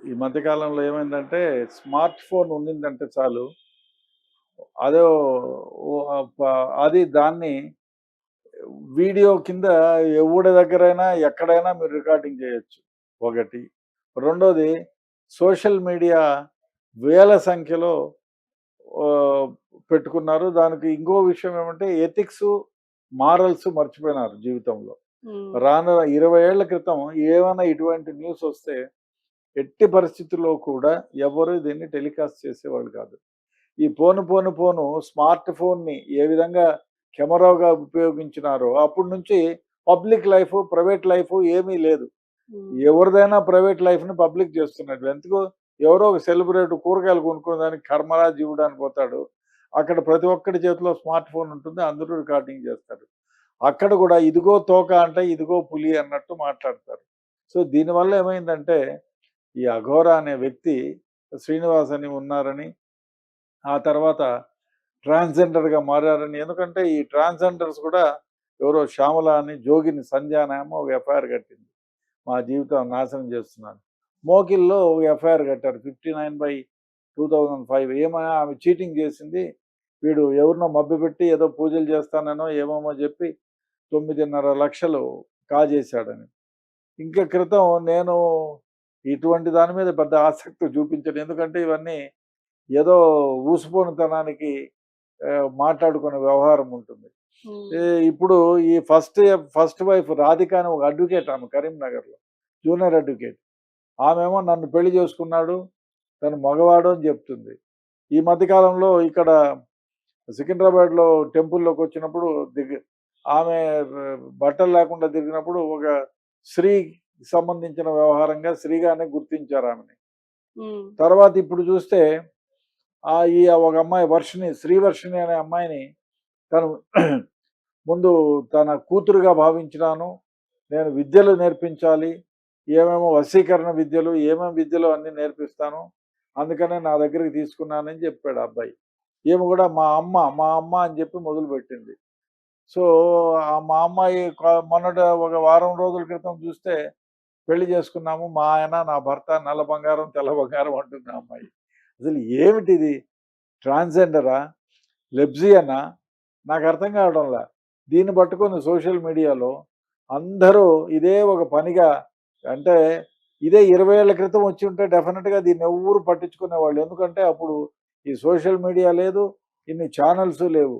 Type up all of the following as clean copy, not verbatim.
ఈ మధ్య కాలంలో ఏమైందంటే స్మార్ట్ ఫోన్ ఉండిందంటే చాలు. అదో ఓ అది దాన్ని వీడియో కింద ఎవడి దగ్గరైనా, ఎక్కడైనా మీరు రికార్డింగ్ చేయొచ్చు. ఒకటి. రెండోది సోషల్ మీడియా వేల సంఖ్యలో ఆహ్, పెట్టుకున్నారు. దానికి ఇంకో విషయం ఏమంటే ఎథిక్సు, మారల్స్ మర్చిపోయినారు జీవితంలో. హ్మ్. రాను 20 ఏళ్ల క్రితం ఏమైనా ఇటువంటి న్యూస్ వస్తే ఎట్టి పరిస్థితుల్లో కూడా ఎవరు దీన్ని టెలికాస్ట్ చేసేవాళ్ళు కాదు. ఈ పోను స్మార్ట్ ఫోన్‌ని ఏ విధంగా కెమెరాగా ఉపయోగించినారో అప్పటి నుంచి పబ్లిక్ లైఫ్, ప్రైవేట్ లైఫ్ ఏమీ లేదు. హ్మ్. ఎవరిదైనా ప్రైవేట్ లైఫ్‌ని పబ్లిక్ చేస్తున్నాడు. ఎందుకు ఎవరో ఒక సెలబ్రిటీ కూరగాయలు కొనుక్కోడానికి కర్మరా జీవుడు పోతాడు. అక్కడ ప్రతి ఒక్కడి చేతిలో స్మార్ట్ ఫోన్ ఉంటుంది. అందరూ రికార్డింగ్ చేస్తారు. అక్కడ కూడా ఇదిగో తోక అంటే ఇదిగో పులి అన్నట్టు మాట్లాడతారు. సో దీనివల్ల ఏమైందంటే ఈ అఘోరా అనే వ్యక్తి శ్రీనివాస్ అని ఉన్నారని, ఆ తర్వాత ట్రాన్స్‌జెండర్‌గా మారారని. ఎందుకంటే ఈ ట్రాన్స్‌జెండర్స్ కూడా ఎవరో శ్యామల అని, జోగిని సంధ్య అని ఆమె ఒక ఎఫ్ఐఆర్ కట్టింది. మా జీవితం నాశనం చేస్తున్నాను. మోకిల్లో ఒక ఎఫ్ఐఆర్ కట్టారు 59/2005 ఏమని ఆమె చీటింగ్ చేసింది. వీడు ఎవరినో మభ్యపెట్టి ఏదో పూజలు చేస్తాననో ఏమేమో చెప్పి 9.5 లక్షలు కాజేశాడని. ఇంక క్రితం నేను ఇటువంటి దాని మీద పెద్ద ఆసక్తి చూపించను. ఎందుకంటే ఇవన్నీ ఏదో ఊసుపోనితనానికి మాట్లాడుకునే వ్యవహారం ఉంటుంది. హ్మ్. ఇప్పుడు ఈ ఫస్ట్ వైఫ్ రాధిక అని ఒక అడ్వకేట్ ఆమె కరీంనగర్‌లో. Junior advocate. ఆమేమో నన్ను పెళ్లి చేసుకున్నాడు. తను మగవాడు అని చెప్తుంది. ఈ మధ్య కాలంలో ఇక్కడ సికింద్రాబాద్‌లో టెంపుల్‌లోకొచ్చినప్పుడు ఆమె బట్టలు లేకుండా తిరిగినప్పుడు ఒక స్త్రీకి సంబంధించిన వ్యవహారంగా స్త్రీగానే గుర్తించారు ఆమెని. హ్మ్. తర్వాత ఇప్పుడు చూస్తే ఈ ఒక అమ్మాయి శ్రీవర్షిణి అనే అమ్మాయిని తను ముందు తన కూతురుగా భావించినాను. నేను విద్యలు నేర్పించాలి. ఏమేమో వశీకరణ విద్యలు, ఏమేమి విద్యలో అన్నీ నేర్పిస్తాను. అందుకనే నా దగ్గరికి తీసుకున్నానని చెప్పాడు ఆ అబ్బాయి. ఈమె కూడా మా అమ్మ అని చెప్పి మొదలుపెట్టింది. సో, మా అమ్మాయి ఒక వారం రోజుల క్రితం చూస్తే పెళ్లి చేసుకున్నాము. మా ఆయన, నా భర్త నల్ల బంగారం, తెల్ల బంగారం అంటుంది ఆ అమ్మాయి. అసలు ఏమిటిది? ట్రాన్స్‌జెండరా? లెస్బియనా? నాకర్థం కావడంలా. దీన్ని పట్టుకొని సోషల్ మీడియాలో అందరూ ఇదే ఒక పనిగా అంటే ఇదే 20 ఏళ్ల క్రితం వచ్చుంటే డెఫినిట్‌గా దీన్నెవ్వరు పట్టించుకునేవాళ్ళు. ఎందుకంటే అప్పుడు ఈ సోషల్ మీడియా లేదు. ఇన్ని ఛానెల్స్ లేవు.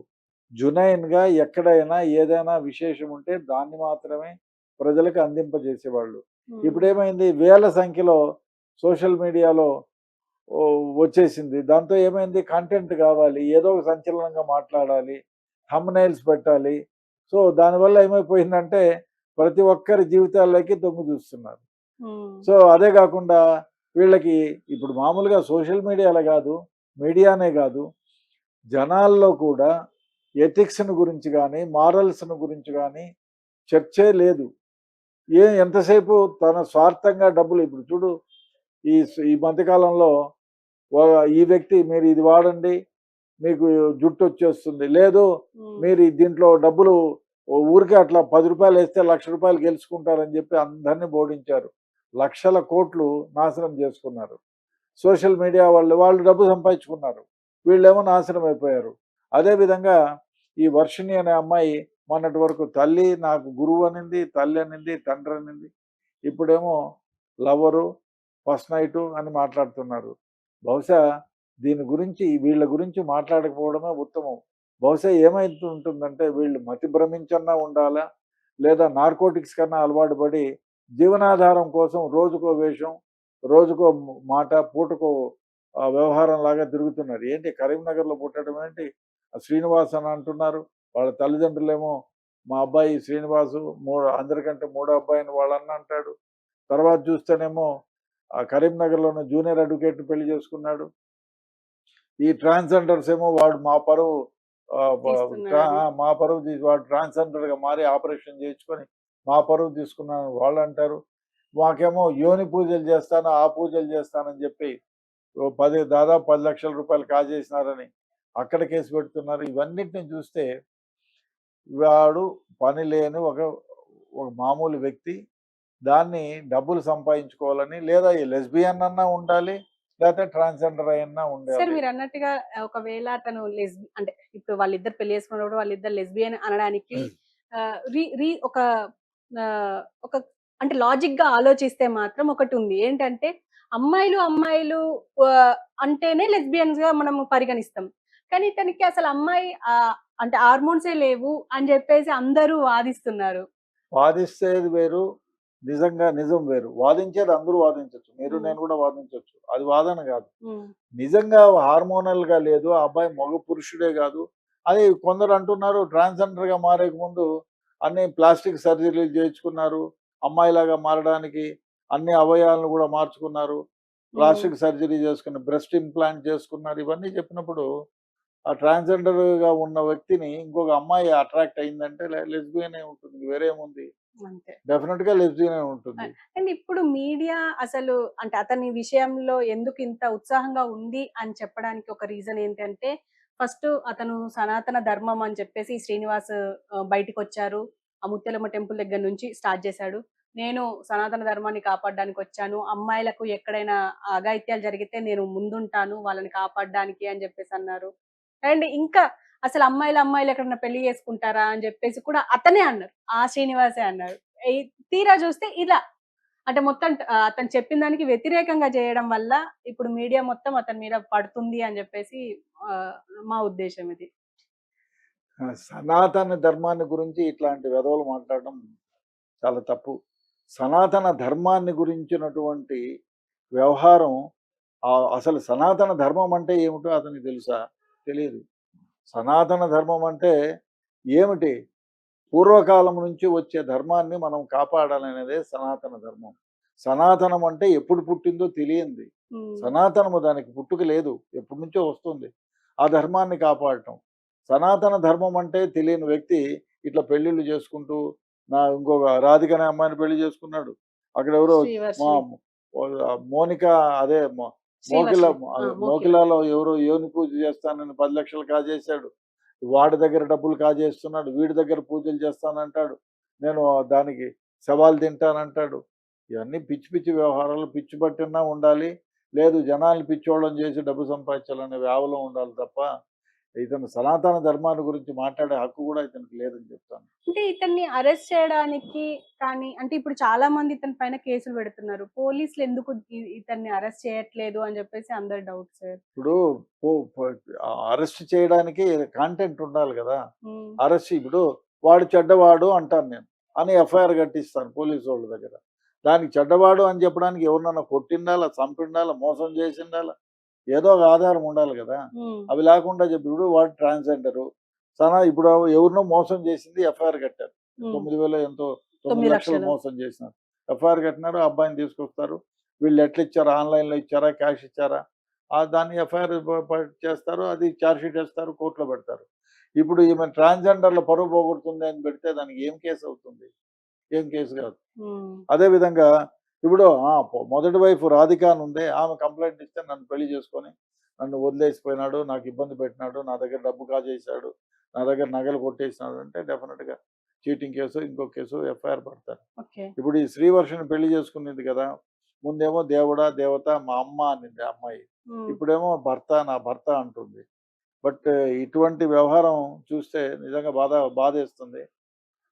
జునైన్‌గా ఎక్కడైనా ఏదైనా విశేషం ఉంటే దాన్ని మాత్రమే ప్రజలకు అందింపజేసేవాళ్ళు. హ్మ్. ఇప్పుడేమైంది వేల సంఖ్యలో సోషల్ మీడియాలో వచ్చేసింది. దాంతో ఏమైంది కంటెంట్ కావాలి. ఏదో ఒక సంచలనంగా మాట్లాడాలి. థంబ్‌నెయిల్స్ పెట్టాలి. సో, దానివల్ల ఏమైపోయిందంటే ప్రతి ఒక్కరి జీవితాల్లోకి తొంగి చూస్తున్నారు. హ్మ్. సో, అదే కాకుండా వీళ్ళకి ఇప్పుడు మామూలుగా సోషల్ మీడియాలో కాదు, మీడియానే కాదు, జనాల్లో కూడా ఎథిక్స్‌ని గురించి గాని, మారల్స్‌ని గురించి గాని చర్చే లేదు. ఎంతసేపు తన స్వార్థంగా డబ్బులు ఇప్పుడు చూడు ఈ మధ్య కాలంలో ఈ వ్యక్తి మీరు ఇది వాడండి మీకు జుట్టొచ్చేస్తుంది. లేదు హ్మ్. మీరు దీంట్లో డబ్బులు ఊరికే అట్లా రూ. 10 ఏస్తే రూ. 1,00,000 గెలుచుకుంటారని చెప్పి అందరిని బోడించారు. లక్షల కోట్లు నాశనం చేసుకున్నారు. సోషల్ మీడియా వాళ్ళు డబ్బు సంపాదించుకున్నారు. వీళ్ళేమో నాశనం అయిపోయారు. అదే విధంగా ఈ వర్షిణి అనే అమ్మాయి మొన్నటి వరకు తల్లి నాకు గురువు అనింది, తల్లి అనింది, తండ్రి అనింది. ఇప్పుడేమో లవరు, ఫస్ట్ నైటు అని మాట్లాడుతున్నారు. బహుశా వీళ్ళ గురించి మాట్లాడకపోవడమే ఉత్తమం. బహుశా ఏమైతుంటుందంటే వీళ్ళు మతి భ్రమించన్నా ఉండాలా? లేదా నార్కోటిక్స్ కన్నా అలవాటు పడి జీవనాధారం కోసం రోజుకో వేషం, రోజుకో మాట, పూటకో వ్యవహారంలాగా తిరుగుతున్నారు. ఏంటి కరీంనగర్‌లో పుట్టడం ఏంటి? శ్రీనివాస్ అని అంటున్నారు. వాళ్ళ తల్లిదండ్రులేమో మా అబ్బాయి శ్రీనివాసు అందరికంటే మూడో అబ్బాయి అని వాళ్ళ అన్న అంటాడు. తర్వాత చూస్తేనేమో కరీంనగర్‌లోని జూనియర్ అడ్వకేట్‌ని పెళ్లి చేసుకున్నాడు. ఈ ట్రాన్స్‌జెండర్స్ ఏమో వాడు మా పరువు ఆహ్, బ ట్రా తీస్తున్నారని. ఆ! మా పరువు వాడు ట్రాన్స్‌జెండర్‌గా మారి ఆపరేషన్ చేయించుకొని మా పరువు తీసుకున్నారని వాళ్ళంటారు. మాకేమో యోని పూజలు చేస్తాను, ఆ పూజలు చేస్తానని చెప్పి దాదాపు 10,00,000 రూపాయలు కాజేసినారని అక్కడ కేసు పెడుతున్నారు. ఇవన్నిటిని చూస్తే వాడు పని లేని ఒక మామూలు వ్యక్తి. దాన్ని డబ్బులు సంపాదించుకోవాలని, లేదా ఈ లెస్బియన్ అన్నా ఉండాలి, లేకపోతే ట్రాన్స్జెండర్ అయినా సార్ ఉండాలి. మీరన్నట్టుగా ఒకవేళ తను అంటే ఇప్పుడు వాళ్ళిద్దరు పెళ్లి చేసుకున్నప్పుడు వాళ్ళిద్దరు లెస్బియన్ అనడానికి ఆహ్, రీ రీ ఒక ఒక అంటే లాజిక్‌గా ఆలోచిస్తే మాత్రం ఒకటుంది. ఏంటంటే అమ్మాయిలు అంటేనే లెస్బియన్స్‌గా మనము పరిగణిస్తాం. కానీ తనకి అసలు అమ్మాయి అంటే హార్మోన్సే లేవు అని జెప్పేసి అందరూ వాదిస్తున్నారు. వాదిస్తేది వేరు, నిజంగా నిజం వేరు. వాదించేది అందరూ వాదించొచ్చు. మీరు హ్మ్. నేను కూడా వాదించొచ్చు. అది వాదన కాదు. హ్మ్. నిజంగా హార్మోనల్‌గా లేదు. ఆ అబ్బాయి మగ పురుషుడే గాదు. అది కొందరు అంటున్నారు ట్రాన్స్‌జెండర్‌గా మారేక ముందు అన్ని ప్లాస్టిక్ సర్జరీలు చేయించుకున్నారు. అమ్మాయిలాగా మారడానికి అన్ని అవయవాలను గూడా మార్చుకున్నారు. హ్మ్. ప్లాస్టిక్ సర్జరీ చేసుకుని బ్రెస్ట్ ఇంప్లాంట్ చేసుకున్నారు. ఇవన్నీ చెప్పినప్పుడు ఆ ట్రాన్స్‌జెండర్‌గా ఉన్న వ్యక్తిని ఇంకొక అమ్మాయి అట్రాక్ట్ అయిందంటే లెస్బియనే ఉంటుంది. వేరేముంది? అంతే. డెఫినిట్‌గా లెస్బియనే ఉంటుంది. అండ్ ఇప్పుడు మీడియా అసలు అంటే అతని విషయంలో ఎందుకింత ఉత్సాహంగా ఉంది అని చెప్పడానికి ఒక రీజన్ ఏంటంటే, ఫస్ట్ అతను సనాతన ధర్మం అని చెప్పేసి శ్రీనివాస్ బయటికొచ్చారు. ఆ ముత్యాలమ్మ టెంపుల్ దగ్గర నుంచి స్టార్ట్ చేశాడు. నేను సనాతన ధర్మాన్ని కాపాడడానికొచ్చాను. అమ్మాయిలకు ఎక్కడైనా అఘాయిత్యాలు జరిగితే నేను ముందుంటాను వాళ్ళని కాపాడడానికి అని చెప్పేసన్నారు. అండ్ ఇంకా అసలు అమ్మాయిలు ఎక్కడైనా పెళ్లి చేసుకుంటారా అని చెప్పేసి కూడా అతనే అన్నారు. ఆ శ్రీనివాసే అన్నారు. ఈ తీరా చూస్తే ఇలా అంటే మొత్తం అతను చెప్పిన దానికి వ్యతిరేకంగా చేయడం వల్ల ఇప్పుడు మీడియా మొత్తం అతని మీద పడుతుంది అని జెప్పేసి ఆహ్, మా ఉద్దేశ్యం ఇది. సనాతన ధర్మాన్ని గురించి ఇట్లాంటి వెధవలు మాట్లాడడం చాలా తప్పు. సనాతన ధర్మాన్ని గురించినటువంటి వ్యవహారం అసలు సనాతన ధర్మం అంటే ఏమిటో అతనికి తెలుసా? తెలీదు. సనాతన ధర్మం అంటే ఏమిటి? పూర్వకాలం నుంచి వచ్చే ధర్మాన్ని మనం కాపాడాలనేదే సనాతన ధర్మం. సనాతనం అంటే ఎప్పుడు పుట్టిందో తెలియంది. హ్మ్. సనాతనము దానికి పుట్టుక లేదు. ఎప్పటినుంచో వస్తుంది. ఆ ధర్మాన్ని కాపాడటం. సనాతన ధర్మం అంటే తెలియని వ్యక్తి ఇట్లా పెళ్ళిళ్ళు చేసుకుంటూ ఇంకొక రాధిక అనే అమ్మాయిని పెళ్లి చేసుకున్నాడు. అక్కడెవరో మా శ్రీవర్షిని, మోనిక అదే మోకిల శ్రీవర్షిని. మోకిల. మోకిలాలో ఎవరో యోని పూజ చేస్తానని 10,00,000 కాజేశాడు. వాడి దగ్గర డబ్బులు కాజేస్తున్నాడు. వీడి దగ్గర పూజలు చేస్తానంటాడు. నేను దానికి శవాలు తింటానంటాడు. ఇవన్నీ పిచ్చి పిచ్చి వ్యవహారాలు. పిచ్చి పట్టినా ఉండాలి. లేదు జనాల్ని పిచ్చోళ్ళని చేసి డబ్బు సంపాదించాలనే వేవలో ఉండాలి తప్ప, ఇతను సనాతన ధర్మాన్ని గురించి మాట్లాడే హక్కు కూడా ఇతనికి లేదని చెప్తాను. అంటే ఇతన్ని అరెస్ట్ చేయడానికి కానీ అంటే ఇప్పుడు చాలా మంది ఇతని పైన కేసులు పెడుతున్నారు. పోలీసులు ఎందుకు ఇతన్ని అరెస్ట్ చేయట్లేదు అని జెప్పేసి అందరి డౌట్ సార్. ఇప్పుడు పో పో అరెస్ట్ చేయడానికి కాంటెంట్ ఉండాలి గదా! హ్మ్. అరెస్ట్ ఇప్పుడు వాడు చెడ్డవాడు అంటాను నేను. అని ఎఫ్ఐఆర్ కట్టిస్తాను పోలీసోళ్ళ దగ్గర. దానికి చెడ్డవాడు అని చెప్పడానికి ఎవరినన్నా కొట్టిండాలా, చంపిండాలా, మోసం చేసిండాలా? ఏదో ఒక ఆధారం ఉండాలి గదా! హ్మ్. అవి లేకుండా చెప్పి ఇప్పుడు వాడు ట్రాన్స్‌జెండరు. ఇప్పుడు ఎవరినో మోసం చేసింది ఎఫ్ఐఆర్ కట్టారు. హ్మ్. 9,000 ఎంతో 9,00,000 9,00,000. మోసం చేసినారు. ఎఫ్ఐఆర్ కట్టినారు. ఆ అబ్బాయిని తీసుకొస్తారు. వీళ్ళు ఎట్లా ఇచ్చారు? ఆన్‌లైన్‌లో ఇచ్చారా? క్యాష్ ఇచ్చారా? దాన్ని ఎఫ్ఐఆర్ చేస్తారు. అది చార్జ్ షీట్ ఏస్తారు. కోర్ట్‌లో పెడతారు. ఇప్పుడు ఈమె ట్రాన్స్‌జెండర్‌ల పరువు పోగొడుతుంది అని పెడితే దానికి ఏం కేస్ అవుతుంది? ఏం కేస్ కాదు. హ్మ్. అదే విధంగా ఇప్పుడు మొదటి వైఫ్ రాధిక అని ఉందే. ఆమె కంప్లెయింట్ ఇస్తే నన్ను పెళ్లి చేసుకొని నన్ను వదిలేసిపోయినాడు. నాకు ఇబ్బంది పెట్టినాడు. నా దగ్గర డబ్బు కాజేశాడు. నా దగ్గర నగలు కొట్టేసినాడు అంటే డెఫినిట్‌గా చీటింగ్ కేసో, ఇంకో కేసో ఎఫ్ఐఆర్ పడతారు. ఓకే. ఇప్పుడు ఈ శ్రీవర్షిని పెళ్లి చేసుకునింది కదా! ముందేమో దేవుడా, దేవత, మా అమ్మ అనింది ఆ అమ్మాయి. హ్మ్. ఇప్పుడేమో భర్త, నా భర్త అంటుంది. బట్ ఇటువంటి వ్యవహారం చూస్తే నిజంగా బాధేస్తుంది.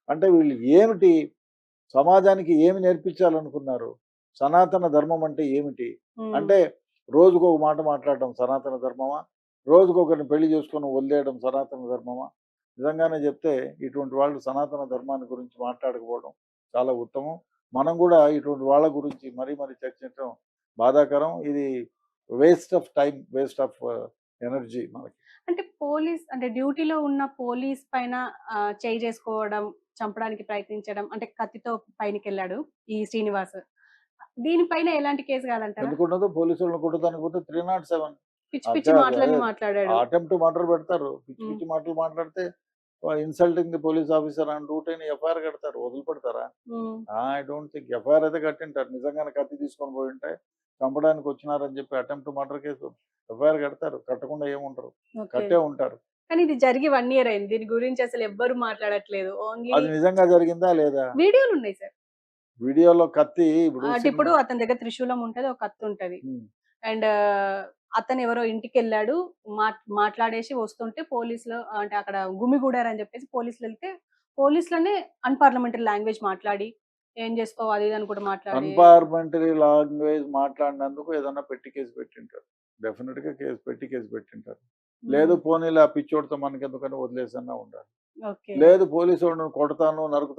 అంటే వీళ్ళు ఏమిటి సమాజానికి ఏమి నేర్పించాలనుకున్నారు? సనాతన ధర్మం అంటే ఏమిటి? హ్మ్. అంటే రోజుకొక మాట మాట్లాడడం సనాతన ధర్మమా? రోజుకొకరిని పెళ్లి చేసుకొని వదిలేయడం సనాతన ధర్మమా? నిజంగానే చెప్తే ఇటువంటి వాళ్ళు సనాతన ధర్మాన్ని గురించి మాట్లాడకపోవడం చాలా ఉత్తమం. మనం గూడా ఇటువంటి వాళ్ళ గురించి మరీ మరీ చర్చించడం బాధాకరం. ఇది waste of time, waste of energy మనకి. అంటే అంటే డ్యూటీలో ఉన్న పోలీస్ పైన చేయి చేసుకోవడం, చంపడానికి ప్రయత్నించడం అంటే కత్తితో పైనకెళ్ళాడు ఈ శ్రీనివాస్. దీనిపైన ఎలాంటి కేసు కాదంటారా? ఎందుకుండదు పోలీసోళ్ళని కొట్టడానికి పోతే 307 పిచ్చి పిచ్చి అదే అదే మాటలన్నీ మాట్లాడాడు. అటెంప్ట్ మర్డర్ పెడతారు. పిచ్చి హ్మ్. పిచ్చి మాటలు మాట్లాడితే ఇన్సల్టింగ్ ది పోలీస్ ఆఫీసర్ అని రూట్ ఎఫ్ఐఆర్ కడతారు. వదిలిపెడతారా? హ్మ్. ఐ డోంట్ థింక్ ఎఫ్ఐఆర్ అయితే కట్టింటారు. నిజంగానే కత్తి తీసుకొని పోయుంటే చంపడానికి వచ్చినారని చెప్పి అటెంప్ట్ మర్డర్ కేసు ఎఫ్ఐఆర్ కడతారు. కట్టకుండా ఏముండరు. ఓకే. కట్టే ఉంటారు. కానీ ఇది జరిగి 1 ఇయర్ అయింది. దీని గురించి అసలు ఎవ్వరు మాట్లాడట్లేదు. ఓన్లీ అది నిజంగా జరిగిందా లేదా? వీడియోలున్నాయి సార్. వీడియోలో కత్తి ఇప్పుడు అంటే ఇప్పుడు సినిమా అతని దగ్గర త్రిశూలం ఉంటది, ఒక కత్తి ఉంటది. ఉమ్, అండ్ అతను ఎవరో ఇంటికెళ్ళాడు. మాట్లాడేసి వస్తుంటే పోలీసులు అంటే అక్కడ గుమిగూడారని చెప్పేసి పోలీసులెళ్తే, పోలీసులనే అన్‌పార్లమెంటరీ లాంగ్వేజ్ మాట్లాడి, "ఏం చేస్తావు?" అది ఇది అని కూడా మాట్లాడి అన్పార్లమెంటరీ లాంగ్వేజ్ మాట్లాడినందుకు ఏదన్నా పెట్టి కేసు పెట్టింటారు. డెఫినెట్ గా కేసు పెట్టింటారు. లేదు హ్మ్. పోనీలే ఆ పిచ్చోడితో మనకెందుకని వదిలేసన్నా ఉండాలి. ఓకే. లేదు పోలీసోడిని కొడతాను, నరుకుతాను